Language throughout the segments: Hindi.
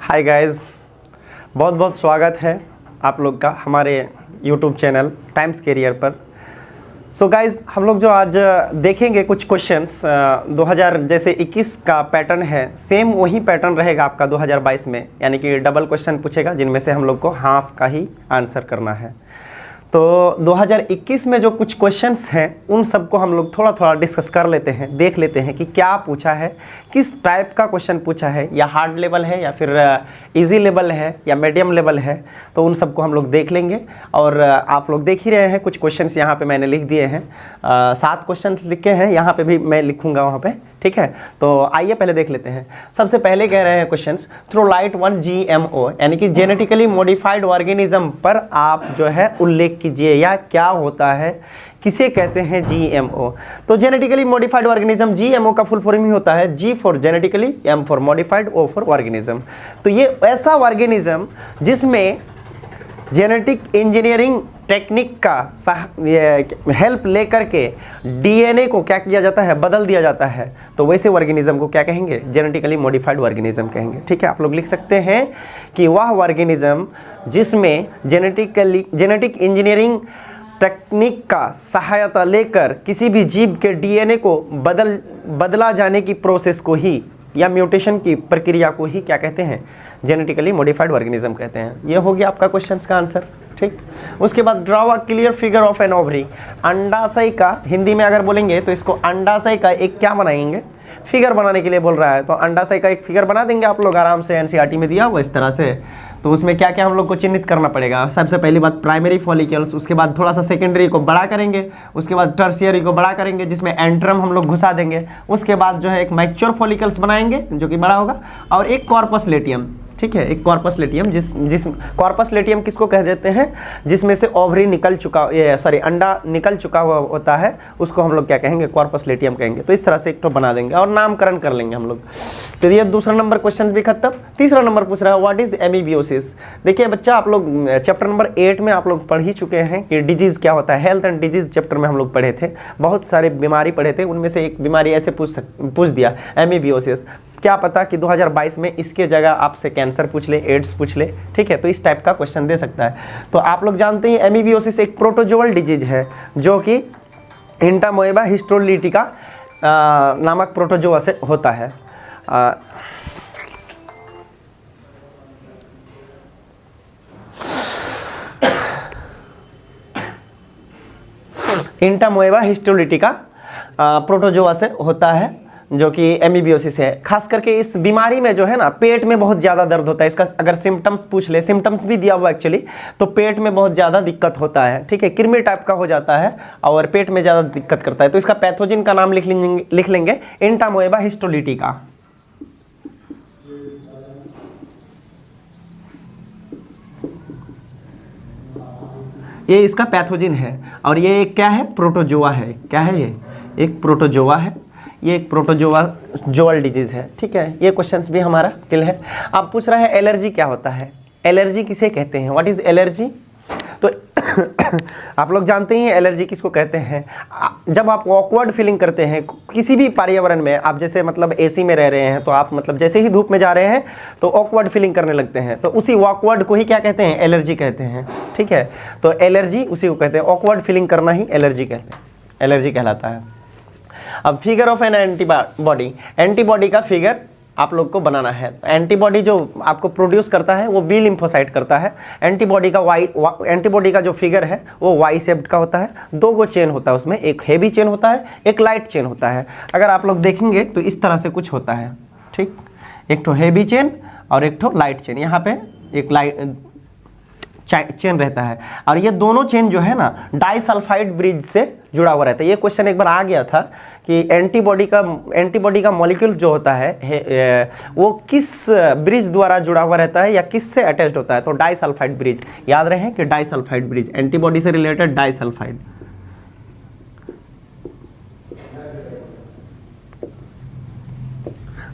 हाय गाइस, बहुत बहुत स्वागत है आप लोग का हमारे यूट्यूब चैनल टाइम्स कैरियर पर। सो गाइस, हम लोग जो आज देखेंगे कुछ क्वेश्चंस 2000 जैसे 21 का पैटर्न है, सेम वही पैटर्न रहेगा आपका 2022 में, यानी कि डबल क्वेश्चन पूछेगा जिनमें से हम लोग को हाफ का ही आंसर करना है। तो 2021 में जो कुछ क्वेश्चंस हैं उन सबको हम लोग थोड़ा थोड़ा डिस्कस कर लेते हैं, देख लेते हैं कि क्या पूछा है, किस टाइप का क्वेश्चन पूछा है, या हार्ड लेवल है या फिर इजी लेवल है या मीडियम लेवल है। तो उन सबको हम लोग देख लेंगे। और आप लोग देख ही रहे हैं कुछ क्वेश्चंस यहाँ पे मैंने लिख दिए हैं, 7 क्वेश्चंस लिखे हैं, यहाँ पे भी मैं लिखूँगा वहाँ पे, ठीक है। तो आइए पहले देख लेते हैं। सबसे पहले कह रहे हैं questions, throw light on GMO यानी कि जेनेटिकली मॉडिफाइड ऑर्गेनिज्म पर आप जो है उल्लेख कीजिए, या क्या होता है, किसे कहते हैं GMO। तो जेनेटिकली मॉडिफाइड ऑर्गेनिज्म, GMO का फुल फॉर्म ही होता है G for genetically, M for modified, O for organism. तो ये ऐसा ऑर्गेनिज्म जिसमें जेनेटिक इंजीनियरिंग टेक्निक का हेल्प लेकर के DNA को क्या किया जाता है, बदल दिया जाता है। तो वैसे ऑर्गेनिज्म को क्या कहेंगे, जेनेटिकली मॉडिफाइड ऑर्गेनिज्म कहेंगे, ठीक है। आप लोग लिख सकते हैं कि वह ऑर्गेनिज्म जिसमें जेनेटिक इंजीनियरिंग टेक्निक का सहायता लेकर किसी भी जीव के DNA को बदला जाने की प्रोसेस को ही, या म्यूटेशन की प्रक्रिया को ही क्या कहते हैं, जेनेटिकली मॉडिफाइड ऑर्गेनिज्म कहते हैं। ये हो गया आपका क्वेश्चंस का आंसर, ठीक। उसके बाद draw a clear figure of an ovary, अंडाशय का, हिंदी में अगर बोलेंगे तो इसको अंडाशय का एक क्या बनाएंगे, फिगर बनाने के लिए बोल रहा है। तो अंडाशय का एक फिगर बना देंगे आप लोग आराम से, NCERT में दिया हुआ इस तरह से। तो उसमें क्या क्या हम लोग को चिन्हित करना पड़ेगा। सबसे पहली बात प्राइमरी फॉलिकल्स, उसके बाद थोड़ा सा सेकेंडरी को बड़ा करेंगे, उसके बाद टर्शियरी को बड़ा करेंगे जिसमें एंट्रम हम लोग घुसा देंगे, उसके बाद जो है एक मैच्योर फॉलिकल्स बनाएंगे जो कि बड़ा होगा, और एक कॉर्पस लेटियम, ठीक है, एक कॉर्पस लेटियम। जिस कॉर्पस लेटियम किसको कह देते हैं, जिसमें से ओवरी निकल चुका, अंडा निकल चुका हुआ होता है, उसको हम लोग क्या कहेंगे, कॉर्पस लेटियम कहेंगे। तो इस तरह से एक तो बना देंगे और नामकरण कर लेंगे हम लोग। तो ये दूसरा नंबर क्वेश्चन भी खत्म। तीसरा नंबर पूछ रहा है, व्हाट इज एमीबियोसिस। देखिए बच्चा, आप लोग चैप्टर नंबर 8 में आप लोग पढ़ ही चुके हैं कि डिजीज़ क्या होता है। हेल्थ एंड डिजीज़ चैप्टर में हम लोग पढ़े थे, बहुत सारे बीमारी पढ़े थे, उनमें से एक बीमारी ऐसे पूछ दिया, एमीबियोसिस। क्या पता कि 2022 में इसके जगह आपसे कैंसर पूछ ले, एड्स पूछ ले, ठीक है। तो इस टाइप का क्वेश्चन दे सकता है। तो आप लोग जानते हैं एमीबियोसिस एक प्रोटोजोअल डिजीज है जो कि एंटामोएबा हिस्टोलिटिका नामक प्रोटोजोआ से होता है। एंटामोएबा हिस्टोलिटिका प्रोटोजोआ से होता है, जो कि एमीबियोसिस है। खास करके इस बीमारी में जो है ना, पेट में बहुत ज़्यादा दर्द होता है। इसका अगर सिम्टम्स पूछ ले, सिम्टम्स भी दिया हुआ एक्चुअली, तो पेट में बहुत ज़्यादा दिक्कत होता है, ठीक है, कृमि टाइप का हो जाता है और पेट में ज़्यादा दिक्कत करता है। तो इसका पैथोजिन का नाम लिख लेंगे एंटामोएबा हिस्टोलिटिका। ये इसका पैथोजिन है, और ये एक क्या है, प्रोटोजोआ है। क्या है ये, एक प्रोटोजोआ है, ये एक प्रोटोजोअल डिजीज़ है, ठीक है। ये क्वेश्चंस भी हमारा क्लियर है। अब पूछ रहा है एलर्जी क्या होता है, एलर्जी किसे कहते हैं, व्हाट इज़ एलर्जी। तो आप लोग जानते ही हैं एलर्जी किसको कहते हैं। जब आप ऑकवर्ड फीलिंग करते हैं किसी भी पर्यावरण में, आप जैसे मतलब AC में रह रहे हैं, तो आप मतलब जैसे ही धूप में जा रहे हैं तो ऑकवर्ड फीलिंग करने लगते हैं, तो उसी ऑकवर्ड को ही क्या कहते हैं, एलर्जी कहते हैं, ठीक है। तो एलर्जी उसी को कहते हैं, ऑकवर्ड फीलिंग करना ही एलर्जी कहते हैं, एलर्जी कहलाता है। अब figure of N antibody, antibody का फिगर आप लोग को बनाना है। एंटीबॉडी जो आपको प्रोड्यूस करता है वो बी लिम्फोसाइट करता है। एंटीबॉडी का जो फिगर है वो वाई शेप्ड का होता है। 2 गो चेन होता है उसमें, एक हेवी चेन होता है, एक लाइट चेन होता है। अगर आप लोग देखेंगे तो इस तरह से कुछ होता है, ठीक, एक तो हेवी चेन और एक तो लाइट चेन। यहाँ पे एक लाइट चेन रहता है, और ये दोनों चेन जो है ना डाइसल्फाइड ब्रिज से जुड़ा हुआ रहता है। ये क्वेश्चन एक बार आ गया था कि एंटीबॉडी का मॉलिक्यूल जो होता है वो किस ब्रिज द्वारा जुड़ा हुआ रहता है या किस से अटैच्ड होता है। तो डाइसल्फाइड ब्रिज, याद रहे कि डाइसल्फाइड ब्रिज, एंटीबॉडी से रिलेटेड डाइसल्फाइड।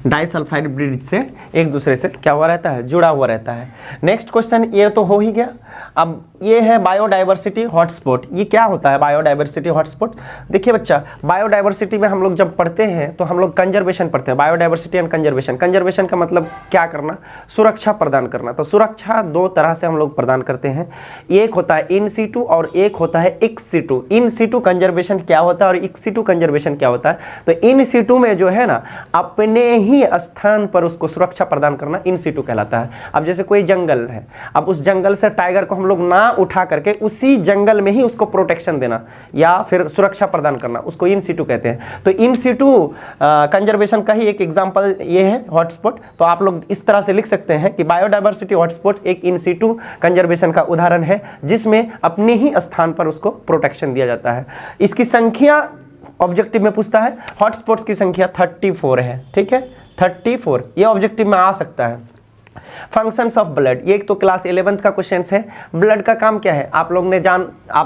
डाइसल्फाइड ब्रिज से एक दूसरे से क्या हुआ रहता है, जुड़ा हुआ रहता है। नेक्स्ट क्वेश्चन ये तो हो ही गया। अब ये है बायोडाइवर्सिटी हॉटस्पॉट। ये क्या होता है बायोडाइवर्सिटी हॉटस्पॉट? देखिए बच्चा, बायोडाइवर्सिटी में हम लोग जब पढ़ते हैं तो हम लोग कंजर्वेशन पढ़ते हैं, बायोडाइवर्सिटी एंड कंजर्वेशन। कंजर्वेशन का मतलब क्या करना? सुरक्षा प्रदान करना। तो सुरक्षा दो तरह से हम लोग प्रदान करते हैं, एक होता है इन सीटू और एक होता है ex situ. In situ conservation क्या होता है और एक्स सीटू कंजर्वेशन क्या होता है? तो इन सीटू में जो है ना, अपने ही स्थान पर उसको सुरक्षा प्रदान करना इन सीटू कहलाता है। अब जैसे कोई जंगल है, अब उस जंगल से टाइगर को हम लोग ना उठा करके उसी जंगल में ही उसको प्रोटेक्शन देना या फिर सुरक्षा प्रदान करना, उसको इन सीटू कहते हैं। तो इन सीटू कंजर्वेशन का ही एक एग्जांपल ये है हॉटस्पॉट। तो आप लोग इस तरह से लिख सकते हैं कि बायोडाइवर्सिटी हॉटस्पॉट एक इन सीटू कंजर्वेशन का उदाहरण है, जिसमें अपने ही स्थान पर उसको प्रोटेक्शन दिया जाता है। इसकी संख्या ऑब्जेक्टिव में पूछता है, हॉटस्पॉट्स की संख्या 34 है। ठीक है, 34 ये ऑब्जेक्टिव में आ सकता है। फंक्शंस ऑफ ब्लड, ये एक तो क्लास 11th का क्वेश्चन है। ब्लड का काम क्या है? आप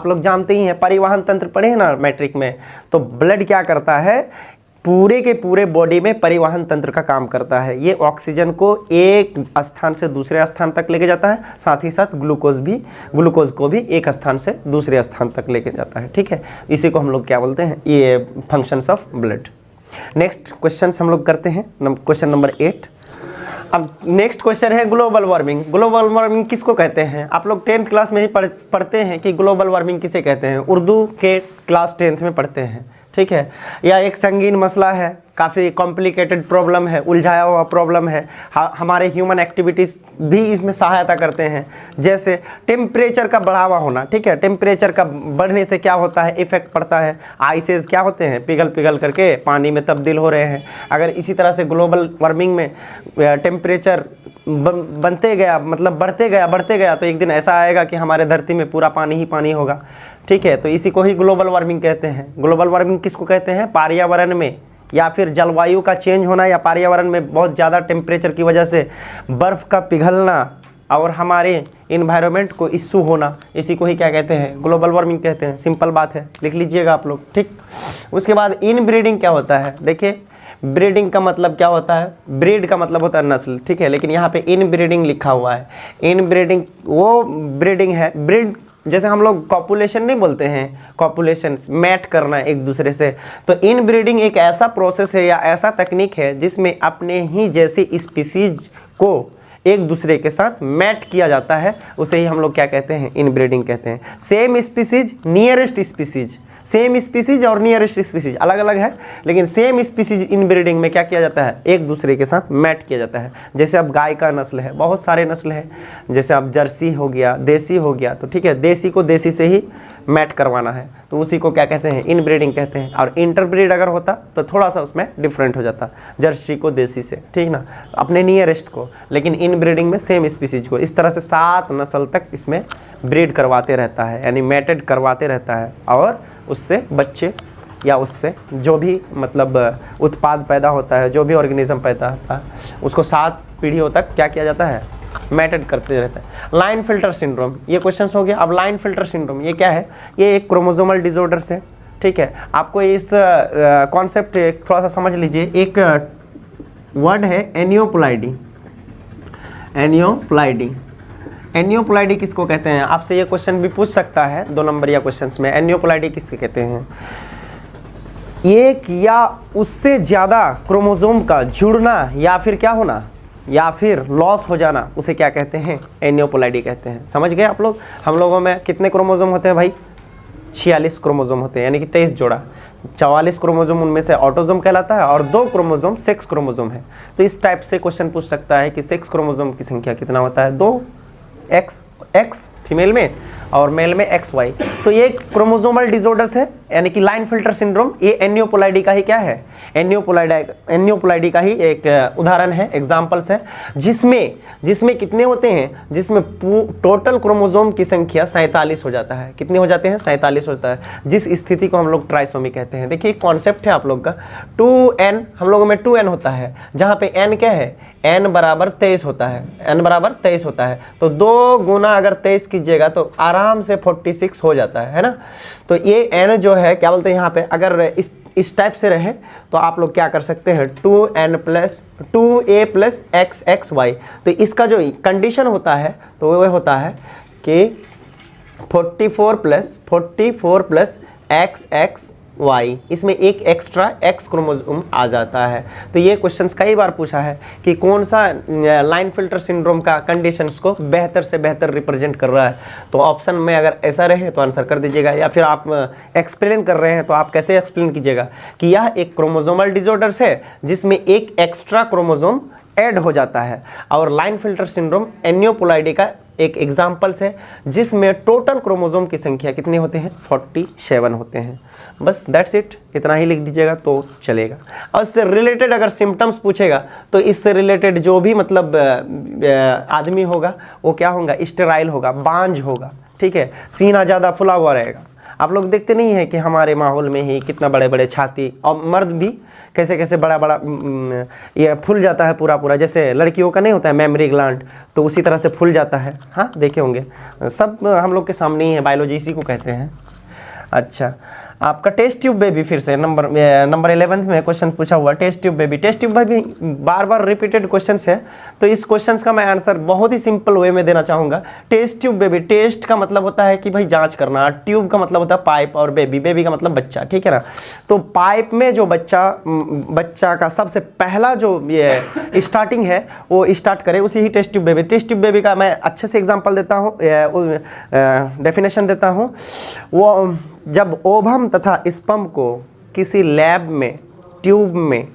लोग जानते ही हैं, परिवहन तंत्र पढ़े हैं ना मैट्रिक में। तो ब्लड क्या करता है? पूरे के पूरे बॉडी में परिवहन तंत्र का काम करता है। ये ऑक्सीजन को एक स्थान से दूसरे स्थान तक लेके जाता है, साथ ही साथ ग्लूकोज को भी एक स्थान से दूसरे स्थान तक लेके जाता है। ठीक है, इसी को हम लोग क्या बोलते हैं? ये functions of blood. Next question हम लोग करते हैं, क्वेश्चन नंबर 8। अब नेक्स्ट क्वेश्चन है ग्लोबल वार्मिंग। ग्लोबल वार्मिंग किसको कहते हैं? आप लोग 10th क्लास में ही पढ़ते हैं कि ग्लोबल वार्मिंग किसे कहते हैं, उर्दू के क्लास 10th में पढ़ते हैं। ठीक है, यह एक संगीन मसला है, काफ़ी कॉम्प्लिकेटेड प्रॉब्लम है, उलझाया हुआ प्रॉब्लम है। हमारे ह्यूमन एक्टिविटीज़ भी इसमें सहायता करते हैं, जैसे टेम्परेचर का बढ़ावा होना। ठीक है, टेम्परेचर का बढ़ने से क्या होता है? इफेक्ट पड़ता है। आइसेज क्या होते हैं? पिघल करके पानी में तब्दील हो रहे हैं। अगर इसी तरह से ग्लोबल वार्मिंग में टेम्परेचर बनते गया, मतलब बढ़ते गया तो एक दिन ऐसा आएगा कि हमारे धरती में पूरा पानी ही पानी होगा। ठीक है, तो इसी को ही ग्लोबल वार्मिंग कहते हैं। ग्लोबल वार्मिंग किसको कहते हैं? पर्यावरण में या फिर जलवायु का चेंज होना या पर्यावरण में बहुत ज़्यादा टेम्परेचर की वजह से बर्फ़ का पिघलना और हमारे इन्वायरमेंट को इश्यू होना, इसी को ही क्या कहते हैं? ग्लोबल वार्मिंग कहते हैं। सिंपल बात है, लिख लीजिएगा आप लोग। ठीक, उसके बाद इन ब्रीडिंग क्या होता है? देखिए, ब्रीडिंग का मतलब क्या होता है? ब्रीड का मतलब होता है नस्ल। ठीक है, लेकिन यहाँ पे इन ब्रीडिंग लिखा हुआ है। इन ब्रीडिंग वो ब्रीडिंग है, ब्रीड जैसे हम लोग कॉपुलेशन नहीं बोलते हैं, कॉपुलेशन मैट करना एक दूसरे से। तो इन ब्रीडिंग एक ऐसा प्रोसेस है या ऐसा तकनीक है जिसमें अपने ही जैसी स्पीसीज को एक दूसरे के साथ मैट किया जाता है, उसे ही हम लोग क्या कहते हैं? इन ब्रीडिंग कहते हैं। Same species, nearest species, same species और नियरेस्ट स्पीसीज अलग अलग है, लेकिन सेम स्पीसीज इन ब्रीडिंग में क्या किया जाता है? एक दूसरे के साथ मैट किया जाता है। जैसे अब गाय का नस्ल है, बहुत सारे नस्ल है, जैसे अब जर्सी हो गया, देसी हो गया, तो ठीक है, देसी को देसी से ही मैट करवाना है, तो उसी को क्या कहते हैं? इन ब्रीडिंग कहते हैं। और इंटरब्रीड अगर होता तो थोड़ा सा उसमें डिफरेंट हो जाता, जर्सी को देसी से, ठीक ना, अपने नियरेस्ट को, लेकिन इन ब्रीडिंग में सेम स्पीसीज को। इस तरह से 7 नस्ल तक इसमें ब्रीड करवाते रहता है, यानी मैटेड करवाते रहता है, और उससे बच्चे या उससे जो भी मतलब उत्पाद पैदा होता है, जो भी ऑर्गेनिज्म पैदा होता है, उसको 7 पीढ़ियों तक क्या किया जाता है? मैटेड करते रहता है। लाइन फिल्टर सिंड्रोम, ये क्वेश्चन हो गया। अब लाइन फिल्टर सिंड्रोम ये क्या है? ये एक क्रोमोसोमल डिसऑर्डर से, ठीक है, आपको इस कॉन्सेप्ट थोड़ा सा समझ लीजिए। एक वर्ड है एनियोप्लाइडी। एनियोप्लाइडी, एनियोप्लाइडी किसको कहते हैं? आपसे ये क्वेश्चन भी पूछ सकता है 2 नंबरिया क्वेश्चंस में। एनियोप्लाइडी किसके कहते हैं? एक या उससे ज़्यादा क्रोमोसोम का जुड़ना या फिर क्या होना या फिर लॉस हो जाना, उसे क्या कहते हैं? एनियोप्लाइडी कहते हैं। समझ गए आप लोग? हम लोगों में कितने क्रोमोसोम होते हैं भाई? 46 क्रोमोसोम होते हैं, यानी कि 23 जोड़ा। 44 क्रोमोसोम उनमें से ऑटोसोम कहलाता है और 2 क्रोमोसोम सेक्स क्रोमोसोम है। तो इस टाइप से क्वेश्चन पूछ सकता है कि सेक्स क्रोमोसोम की संख्या कितना होता है? 2 एक्स फीमेल में और मेल में XY। तो ये क्रोमोसोमल डिसऑर्डर्स है, यानी कि लाइन फिल्टर सिंड्रोम। ये एनियोप्लाइडी का ही क्या है? एनियोप्लाइडी का ही एक उदाहरण है, एग्जाम्पल्स है, जिसमें कितने होते हैं? जिसमें टोटल क्रोमोसोम की संख्या 47 हो जाता है। कितने हो जाते हैं? 47 होता है, जिस स्थिति को हम लोग ट्राइसोमी कहते हैं। देखिए कॉन्सेप्ट है आप लोग का, 2n, हम लोगों में 2n होता है, जहाँ पे n क्या है? n बराबर 23 होता है, n बराबर 23 होता है। तो 2 गुना अगर 23 कीजिएगा तो आराम से 46 हो जाता है ना। तो ये n जो है क्या बोलते हैं यहाँ पे, अगर इस टाइप से रहे तो आप लोग क्या कर सकते हैं? 2a plus xxy। तो इसका जो कंडीशन होता है तो वह होता है कि 44 प्लस XX इसमें एक एक्स्ट्रा X क्रोमोसोम आ जाता है। तो ये क्वेश्चंस कई बार पूछा है कि कौन सा लाइन फिल्टर सिंड्रोम का कंडीशंस को बेहतर से बेहतर रिप्रेजेंट कर रहा है। तो ऑप्शन में अगर ऐसा रहे तो आंसर कर दीजिएगा, या फिर आप एक्सप्लेन कर रहे हैं तो आप कैसे एक्सप्लेन कीजिएगा कि यह एक क्रोमोसोमल डिसऑर्डर्स है जिसमें एक एक्स्ट्रा क्रोमोसोम ऐड हो जाता है, और लाइन फिल्टर सिंड्रोम एनियोपोलाइडी का एक एग्जाम्पल्स है जिसमें टोटल क्रोमोसोम की संख्या कितने होते हैं, 47 होते हैं। बस दैट्स इट, इतना ही लिख दीजिएगा तो चलेगा। और इससे रिलेटेड अगर सिम्टम्स पूछेगा तो इससे रिलेटेड जो भी मतलब आदमी होगा वो क्या होगा, स्टेराइल होगा, बांझ होगा, ठीक है, सीना ज़्यादा फुला हुआ रहेगा। आप लोग देखते नहीं हैं कि हमारे माहौल में ही कितना बड़े बड़े छाती, और मर्द भी कैसे कैसे बड़ा बड़ा ये फूल जाता है पूरा पूरा, जैसे लड़कियों का नहीं होता है मेमरी ग्लैंड, तो उसी तरह से फूल जाता है। हाँ देखे होंगे, सब हम लोग के सामने ही है, बायोलॉजी इसी को कहते हैं। अच्छा, आपका टेस्ट ट्यूब बेबी, फिर से नंबर 11 में क्वेश्चन पूछा हुआ, test tube baby. Test tube baby बार बार रिपीटेड क्वेश्चंस है, तो इस क्वेश्चंस का मैं आंसर बहुत ही सिंपल वे में देना चाहूँगा। टेस्ट ट्यूब बेबी, टेस्ट का मतलब होता है कि भाई जांच करना, ट्यूब का मतलब होता है पाइप, और बेबी, बेबी का मतलब बच्चा, ठीक है ना। तो पाइप में जो बच्चा का सबसे पहला जो ये स्टार्टिंग है वो स्टार्ट करे, उसी ही test tube baby. Test tube baby का मैं अच्छे से एग्जाम्पल देता हूँ, डेफिनेशन देता हूँ। वो जब ओवम तथा स्पर्म को किसी लैब में ट्यूब में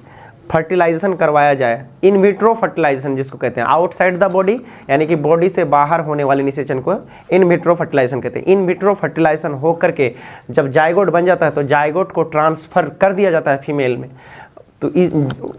फर्टिलाइजेशन करवाया जाए, इन विट्रो फर्टिलाइजेशन जिसको कहते हैं, आउटसाइड द बॉडी यानी कि बॉडी से बाहर होने वाले निषेचन को इन विट्रो फर्टिलाइजेशन कहते हैं। इन विट्रो फर्टिलाइजेशन हो करके जब जायगोट बन जाता है तो जायगोट को ट्रांसफ़र कर दिया जाता है फीमेल में, तो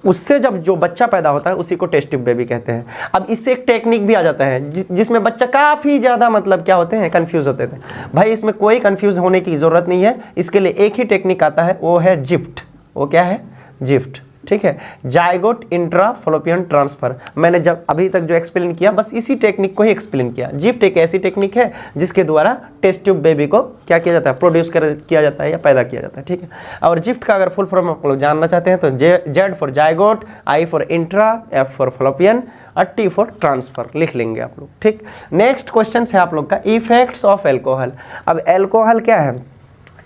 उससे जब जो बच्चा पैदा होता है उसी को टेस्ट ट्यूब बेबी कहते हैं। अब इससे एक टेक्निक भी आ जाता है जिसमें बच्चा काफ़ी ज़्यादा मतलब क्या होते हैं, कंफ्यूज होते थे। भाई इसमें कोई कंफ्यूज होने की ज़रूरत नहीं है, इसके लिए एक ही टेक्निक आता है, वो है जिफ्ट। वो क्या है, जिफ्ट, ठीक है, जायगोट इंट्रा फलोपियन ट्रांसफर। मैंने जब अभी तक जो एक्सप्लेन किया बस इसी टेक्निक को ही एक्सप्लेन किया। जिफ्ट एक ऐसी टेक्निक है जिसके द्वारा टेस्ट ट्यूब बेबी को क्या किया जाता है, प्रोड्यूस किया जाता है या पैदा किया जाता है, ठीक है। और जिफ्ट का अगर फुल फॉर्म आप लोग जानना चाहते हैं तो Z for zygote, I for intra, F for Fallopian और टी फॉर ट्रांसफर लिख लेंगे आप लोग, ठीक। नेक्स्ट क्वेश्चन है आप लोग का, इफेक्ट्स ऑफ एल्कोहल। अब एल्कोहल क्या है,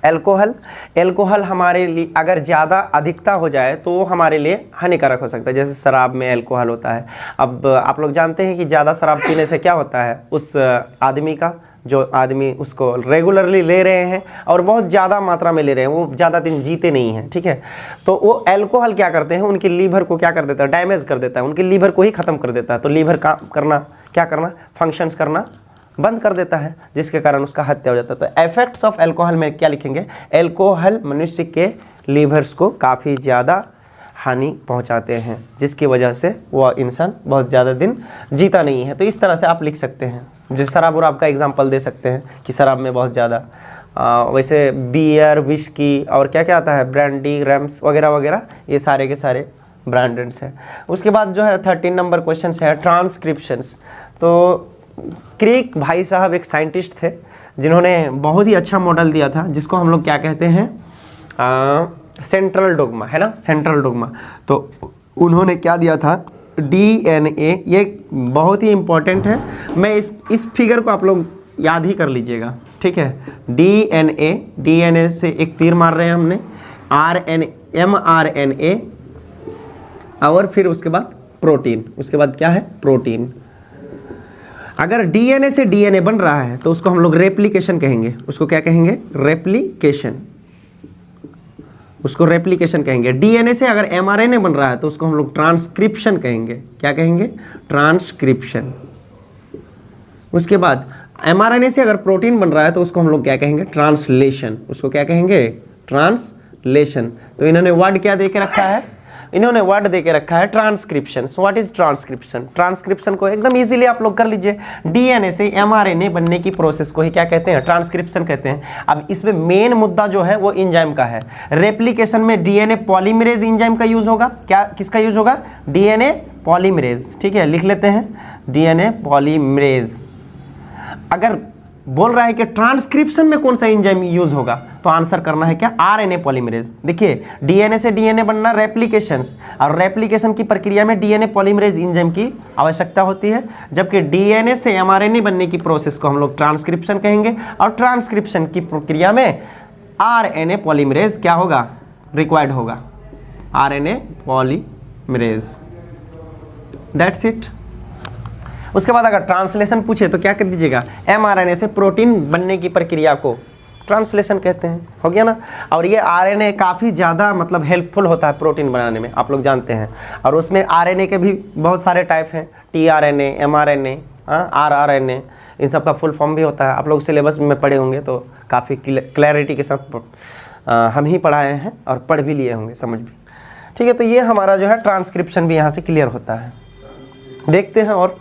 एल्कोहल हमारे लिए अगर ज़्यादा अधिकता हो जाए तो वो हमारे लिए हानिकारक हो सकता है। जैसे शराब में एल्कोहल होता है। अब आप लोग जानते हैं कि ज़्यादा शराब पीने से क्या होता है, उस आदमी का, जो आदमी उसको रेगुलरली ले रहे हैं और बहुत ज़्यादा मात्रा में ले रहे हैं, वो ज़्यादा दिन जीते नहीं हैं, ठीक है। तो वो एल्कोहल क्या करते हैं, उनकी लीवर को क्या कर देता है, डैमेज कर देता है, उनकी लीवर को ही ख़त्म कर देता है। तो लीवर क्या करना, फंक्शंस करना बंद कर देता है, जिसके कारण उसका हत्या हो जाता है। तो इफेक्ट्स ऑफ एल्कोहल में क्या लिखेंगे, एल्कोहल मनुष्य के लीवर्स को काफ़ी ज़्यादा हानि पहुंचाते हैं, जिसकी वजह से वह इंसान बहुत ज़्यादा दिन जीता नहीं है। तो इस तरह से आप लिख सकते हैं। जो शराब और आपका एग्जांपल दे सकते हैं कि शराब में बहुत ज़्यादा, वैसे बियर, विस्की और क्या क्या आता है, ब्रांडी, रम्स वगैरह वगैरह, ये सारे के सारे ब्रांड्स हैं। उसके बाद जो है 13 नंबर क्वेश्चन है ट्रांसक्रिप्शंस। तो क्रिक भाई साहब एक साइंटिस्ट थे जिन्होंने बहुत ही अच्छा मॉडल दिया था, जिसको हम लोग क्या कहते हैं, सेंट्रल डोग्मा, है ना, सेंट्रल डोग्मा। तो उन्होंने क्या दिया था, DNA। ये बहुत ही इम्पोर्टेंट है, मैं इस फिगर को आप लोग याद ही कर लीजिएगा, ठीक है। DNA से एक तीर मार रहे हैं हमने, mRNA और फिर उसके बाद प्रोटीन, उसके बाद क्या है, प्रोटीन। अगर DNA से DNA बन रहा है तो उसको हम लोग रेप्लिकेशन कहेंगे। उसको क्या कहेंगे, रेप्लिकेशन, उसको रेप्लिकेशन कहेंगे। DNA से अगर mRNA बन रहा है तो उसको हम लोग ट्रांसक्रिप्शन कहेंगे। क्या कहेंगे, ट्रांसक्रिप्शन। उसके बाद mRNA से अगर प्रोटीन बन रहा है तो उसको हम लोग क्या कहेंगे, ट्रांसलेशन। उसको क्या कहेंगे, ट्रांसलेशन। तो इन्होंने वर्ड क्या दे के रखा है, इन्होंने वर्ड दे के रखा है transcription. What is transcription, transcription को एकदम इजीली आप लोग कर लीजिए। DNA से mRNA बनने की प्रोसेस को ही क्या कहते हैं, ट्रांसक्रिप्शन कहते हैं। अब इसमें मेन मुद्दा जो है वो एंजाइम का है। रेप्लिकेशन में DNA पॉलीमरेज एंजाइम का यूज होगा। क्या, किसका यूज होगा, DNA पॉलीमरेज, ठीक है, लिख लेते हैं DNA पॉलीमरेज। अगर बोल रहा है कि ट्रांसक्रिप्शन में कौन सा एंजाइम यूज होगा, तो आंसर करना है क्या, आरएनए पॉलीमरेज। देखिए डीएनए से डीएनए बनना रेप्लिकेशंस, और रेप्लिकेशन की प्रक्रिया में डीएनए पॉलीमरेज एंजाइम की आवश्यकता होती है, जबकि डीएनए से एमआरएनए बनने की प्रोसेस को हम लोग ट्रांसक्रिप्शन कहेंगे, और ट्रांसक्रिप्शन की प्रक्रिया में आरएनए पॉलीमरेज क्या होगा, रिक्वायर्ड होगा, आरएनए पॉलीमरेज। That's it. उसके बाद अगर ट्रांसलेशन पूछे तो क्या कर दीजिएगा, एमआरएनए से प्रोटीन बनने की प्रक्रिया को ट्रांसलेशन कहते हैं, हो गया ना। और ये आरएनए काफ़ी ज़्यादा मतलब हेल्पफुल होता है प्रोटीन बनाने में, आप लोग जानते हैं। और उसमें आरएनए के भी बहुत सारे टाइप हैं, टीआरएनए, एमआरएनए, आरआरएनए, इन सब का फुल फॉर्म भी होता है। आप लोग सिलेबस में पढ़े होंगे तो काफ़ी क्लैरिटी के साथ हम ही पढ़ाए हैं और पढ़ भी लिए होंगे, समझ भी। ठीक है, तो ये हमारा जो है ट्रांसक्रिप्शन भी यहाँ से क्लियर होता है। देखते हैं और